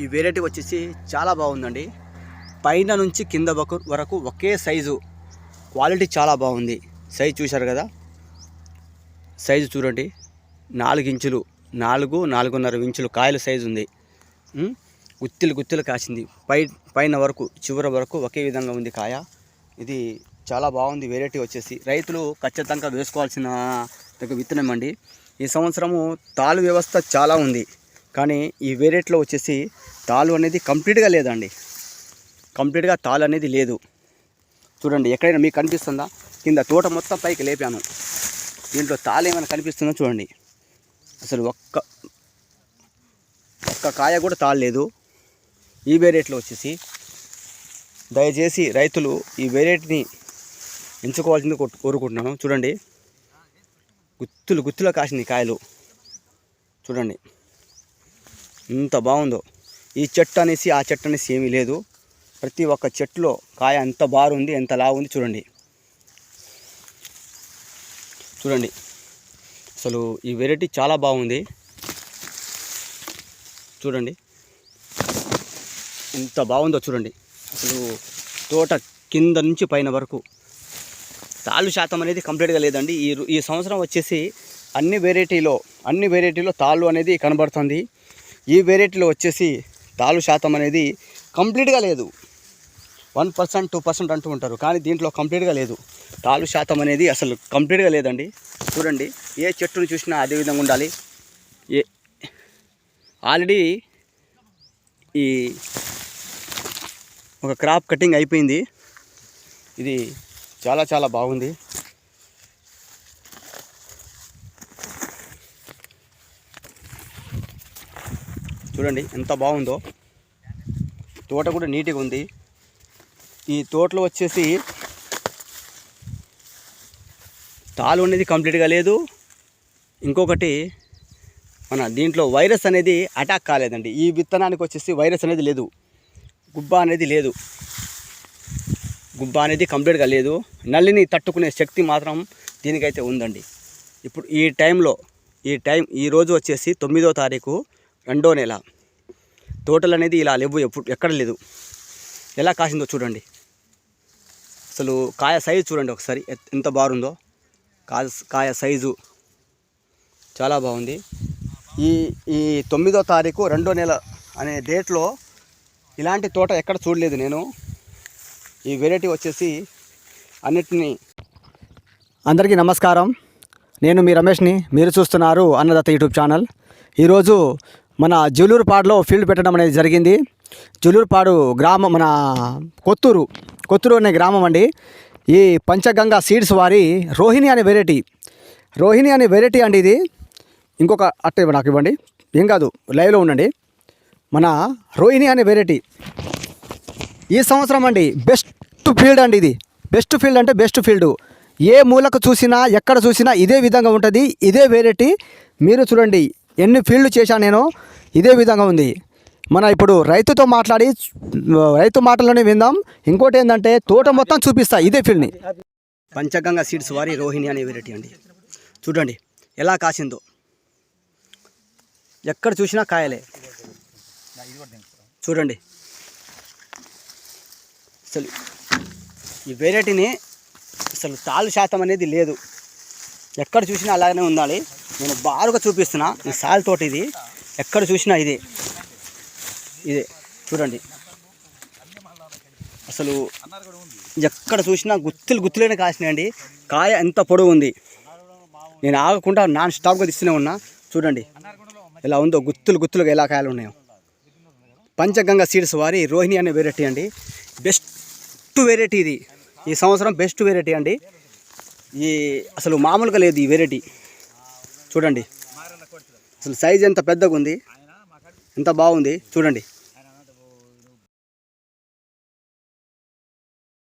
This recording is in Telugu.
ఈ వెరైటీ వచ్చేసి చాలా బాగుందండి. పైన నుంచి కింద వరకు ఒకే సైజు, క్వాలిటీ చాలా బాగుంది. సైజు చూశారు కదా, సైజు చూడండి. 4 ఇంచులు, 4.5 ఇంచులు కాయల సైజు ఉంది. గుత్తులు కాసింది. పైన వరకు చివరి వరకు ఒకే విధంగా ఉంది కాయ. ఇది చాలా బాగుంది. వెరైటీ వచ్చేసి రైతులు ఖచ్చితంగా వేసుకోవాల్సిన విత్తనం అండి. ఈ సంవత్సరము తాలు వ్యవస్థ చాలా ఉంది, కానీ ఈ వెరైటీలో వచ్చేసి తాలు అనేది కంప్లీట్గా లేదండి. కంప్లీట్గా తాలు అనేది లేదు. చూడండి, ఎక్కడైనా మీకు కనిపిస్తుందా? కింద తోట మొత్తం పైకి లేపాను. దీంట్లో తాలు ఏమైనా కనిపిస్తుందో చూడండి. అసలు ఒక్క కాయ కూడా తాలు లేదు ఈ వెరైటీలో వచ్చేసి. దయచేసి రైతులు ఈ వెరైటీని ఎంచుకోవాల్సింది కోరుకుంటున్నాను. చూడండి, గుత్తులు కాసింది కాయలు. చూడండి ఎంత బాగుందో. ఈ చెట్టు అనేసి ఆ చెట్టు అనేసి ఏమీ లేదు. ప్రతి ఒక్క చెట్టులో కాయ ఎంత బారుంది, ఎంత లావు ఉంది. చూడండి అసలు ఈ వెరైటీ చాలా బాగుంది. చూడండి ఎంత బాగుందో. చూడండి అసలు తోట కింద నుంచి పైన వరకు తాళ్ళు శాతం అనేది కంప్లీట్గా లేదండి. ఈ సంవత్సరం వచ్చేసి అన్ని వెరైటీలో తాళ్ళు అనేది కనబడుతుంది. ఈ వెరైటీలో వచ్చేసి తాళ్ళు శాతం అనేది కంప్లీట్గా లేదు. 1%, 2% అంటూ ఉంటారు, కానీ దీంట్లో కంప్లీట్గా లేదు. తాళ్ళు శాతం అనేది అసలు కంప్లీట్గా లేదండి. చూడండి, ఏ చెట్టును చూసినా అదే విధంగా ఉండాలి. ఆల్రెడీ ఈ ఒక క్రాప్ కటింగ్ అయిపోయింది. ఇది చాలా బాగుంది. చూడండి ఎంత బాగుందో. తోట కూడా నీట్గా ఉంది. ఈ తోటలో వచ్చేసి తాలు అనేది కంప్లీట్గా లేదు. ఇంకొకటి, మన దీంట్లో వైరస్ అనేది అటాక్ కాలేదండి. ఈ విత్తనానికి వచ్చేసి వైరస్ అనేది లేదు, గుబ్బ అనేది కంప్లీట్గా లేదు. నల్లిని తట్టుకునే శక్తి మాత్రం దీనికైతే ఉందండి. ఇప్పుడు ఈ రోజు వచ్చేసి 9వ తారీఖు 2వ నెల. తోటలు అనేది ఇలా లేవు, ఎక్కడ లేదు. ఎలా కాసిందో చూడండి. అసలు కాయ సైజు చూడండి ఒకసారి ఎంత బాగుందో. కాయ సైజు చాలా బాగుంది. ఈ 9వ తారీఖు 2వ నెల అనే డేట్లో ఇలాంటి తోట ఎక్కడ చూడలేదు నేను. ఈ వెరైటీ వచ్చేసి అందరికీ నమస్కారం. నేను మీ రమేష్ని. మీరు చూస్తున్నారు అన్నదాత యూట్యూబ్ ఛానల్. ఈరోజు మన జూలూరుపాడులో ఫీల్డ్ పెట్టడం అనేది జరిగింది. జూలూరుపాడు గ్రామం, మన కొత్తూరు అనే గ్రామం అండి. ఈ పంచగంగా సీడ్స్ వారి రోహిణి అనే వెరైటీ అండి. ఇది ఇంకొక అట్ట నాకు ఇవ్వండి, ఏం కాదు, లైవ్లో ఉండండి. మన రోహిణి అనే వెరైటీ ఈ సంవత్సరం అండి బెస్ట్ ఫీల్డ్ అండి. ఇది బెస్ట్ ఫీల్డ్ అంటే బెస్ట్ ఫీల్డ్. ఏ మూలకు చూసినా, ఎక్కడ చూసినా ఇదే విధంగా ఉంటుంది. ఇదే వెరైటీ. మీరు చూడండి, ఎన్ని ఫీల్డ్ చేశాను నేను, ఇదే విధంగా ఉంది. మన ఇప్పుడు రైతు మాటల్లోనే విందాం. ఇంకోటి ఏంటంటే తోట మొత్తం చూపిస్తా ఇదే ఫీల్డ్ని. పంచగంగా సీడ్స్ వారి రోహిణి అనే వెరైటీ అండి. చూడండి ఎలా కాసిందో. ఎక్కడ చూసినా కాయలే. చూడండి అసలు ఈ వెరైటీని అసలు తాళ్ళు శాతం అనేది లేదు. ఎక్కడ చూసినా అలాగనే ఉండాలి. నేను బారుగా చూపిస్తున్నా. ఈ సాల్ తోట ఇది. ఎక్కడ చూసినా ఇదే. చూడండి అసలు ఎక్కడ చూసినా గుత్తులనే కాసినాయండి. కాయ ఎంత పొడవు ఉంది. నేను ఆగకుండా నాన్ స్టాప్గా తీస్తూనే ఉన్నా. చూడండి ఎలా ఉందో, గుత్తులుగా ఎలా కాయలు ఉన్నాయో. పంచగంగా సీడ్స్ వారి రోహిణి అనే వెరైటీ అండి. బెస్ట్ వెరైటీ ఇది. ఈ సంవత్సరం బెస్ట్ వెరైటీ అండి. అసలు మామూలుగా లేదు ఈ వెరైటీ. చూడండి అసలు సైజ్ ఎంత పెద్దగా ఉంది, ఎంత బాగుంది. చూడండి